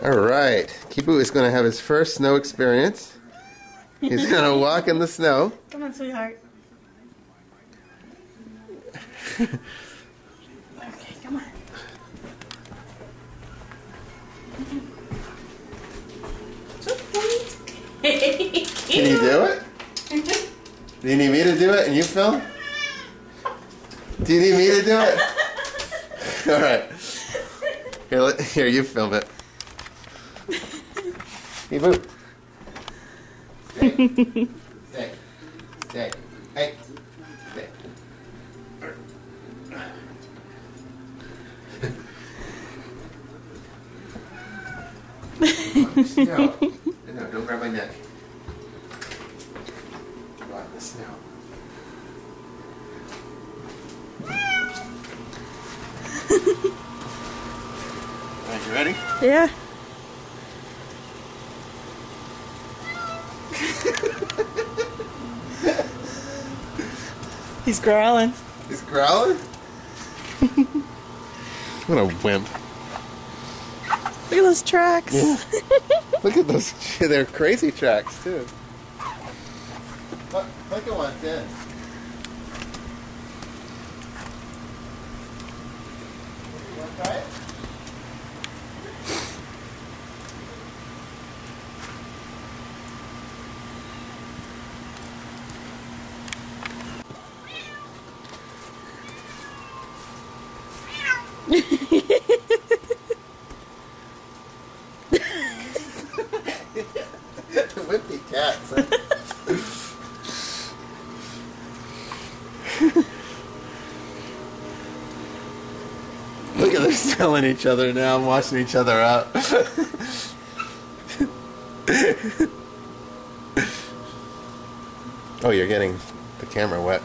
Alright, Kipu is going to have his first snow experience. He's going to walk in the snow. Come on, sweetheart. Okay, come on. Can you do it? Do you need me to do it and you film? Do you need me to do it? Alright. Here, you film it. Kipu. Stay. Stay. Stay. Hey. Stay. No. No, don't grab my neck. Go out in the snow. Alright, you ready? Yeah. He's growling. He's growling? What a wimp. Look at those tracks. Yeah. Look at those. They're crazy tracks, too. Look at what's in. You want to try it? Wimpy cats. Huh? Look at them smelling each other now and washing each other out. Oh, you're getting the camera wet.